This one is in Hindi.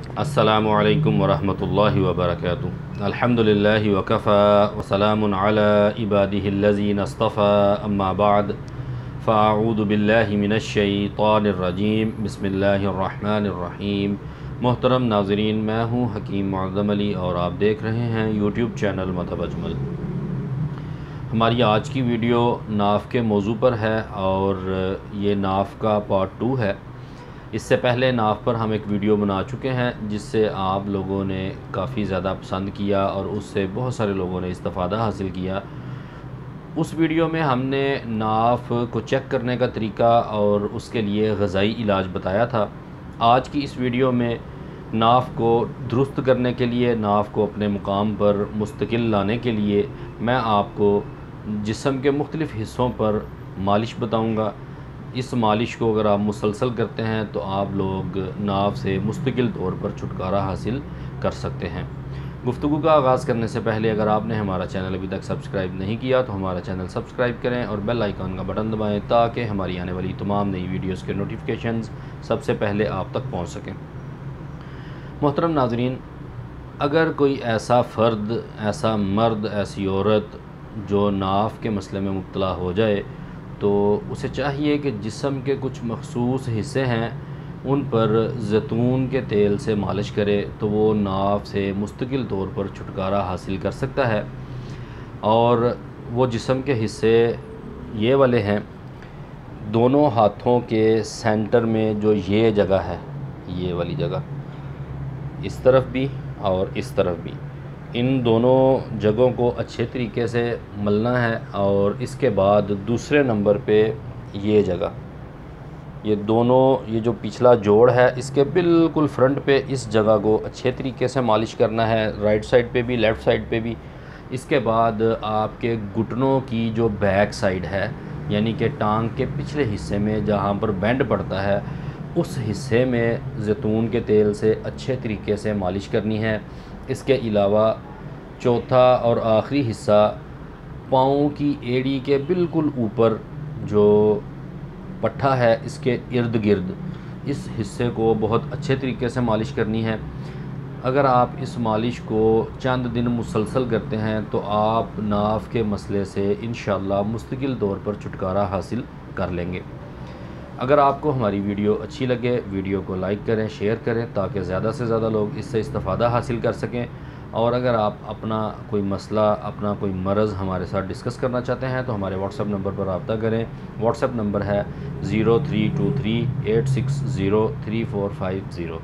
अस्सलामु अलैकुम वरहमतुल्लाहि वबरकातुहू। अल्हम्दुलिल्लाहि वकफ़ा वसलामुन अला इबादिहिल्लज़ीना इस्तफ़ा अम्मा बाद फ़अऊज़ु बिल्लाहि मिनश्शैतानिर्रजीम बिस्मिल्लाहिर्रहमानिर्रहीम। मोहतरम नाज़रीन, मैं हूँ हकीम मुअज़्ज़म अली और आप देख रहे हैं यूट्यूब चैनल मज़हब अजमल। हमारी आज की वीडियो नाफ के मौजू पर है और ये नाफ का पार्ट 2 है। इससे पहले नाफ पर हम एक वीडियो बना चुके हैं जिससे आप लोगों ने काफ़ी ज़्यादा पसंद किया और उससे बहुत सारे लोगों ने इस्तिफ़ादा हासिल किया। उस वीडियो में हमने नाफ को चेक करने का तरीका और उसके लिए ग़ज़ाई इलाज बताया था। आज की इस वीडियो में नाफ को दुरुस्त करने के लिए, नाफ को अपने मुकाम पर मुस्तकिल लाने के लिए मैं आपको जिस्म के मुख्तलिफ़ हिस्सों पर मालिश बताऊँगा। इस मालिश को अगर आप मुसलसल करते हैं तो आप लोग नाव से मुस्तकिल तौर पर छुटकारा हासिल कर सकते हैं। गुफ्तगू का आगाज़ करने से पहले अगर आपने हमारा चैनल अभी तक सब्सक्राइब नहीं किया तो हमारा चैनल सब्सक्राइब करें और बेल आइकन का बटन दबाएं ताकि हमारी आने वाली तमाम नई वीडियोज़ के नोटिफिकेशंस सबसे पहले आप तक पहुँच सकें। मोहतरम नाज़रीन, अगर कोई ऐसा फ़र्द, ऐसा मर्द, ऐसी औरत जो नाफ के मसले में मुब्तला हो जाए तो उसे चाहिए कि जिस्म के कुछ मखसूस हिस्से हैं उन पर ज़ैतून के तेल से मालिश करे तो वो नाफ से मुस्तकिल तौर पर छुटकारा हासिल कर सकता है। और वो जिस्म के हिस्से ये वाले हैं, दोनों हाथों के सेंटर में जो ये जगह है, ये वाली जगह, इस तरफ भी और इस तरफ भी, इन दोनों जगहों को अच्छे तरीके से मलना है। और इसके बाद दूसरे नंबर पे ये जगह, ये दोनों, ये जो पिछला जोड़ है इसके बिल्कुल फ्रंट पे इस जगह को अच्छे तरीके से मालिश करना है, राइट साइड पे भी, लेफ़्ट साइड पे भी। इसके बाद आपके घुटनों की जो बैक साइड है, यानी कि टांग के पिछले हिस्से में जहाँ पर बेंड पड़ता है, उस हिस्से में ज़ैतून के तेल से अच्छे तरीके से मालिश करनी है। इसके अलावा चौथा और आखिरी हिस्सा, पाँव की एड़ी के बिल्कुल ऊपर जो पट्ठा है इसके इर्द गिर्द, इस हिस्से को बहुत अच्छे तरीके से मालिश करनी है। अगर आप इस मालिश को चंद दिन मुसलसल करते हैं तो आप नाफ के मसले से इंशाअल्लाह मुस्तकिल तौर पर छुटकारा हासिल कर लेंगे। अगर आपको हमारी वीडियो अच्छी लगे, वीडियो को लाइक करें, शेयर करें ताकि ज़्यादा से ज़्यादा लोग इससे इस्तिफ़ादा हासिल कर सकें। और अगर आप अपना कोई मसला, अपना कोई मरज़ हमारे साथ डिस्कस करना चाहते हैं तो हमारे व्हाट्सएप नंबर पर रब्ता करें। व्हाट्सएप नंबर है 0323860345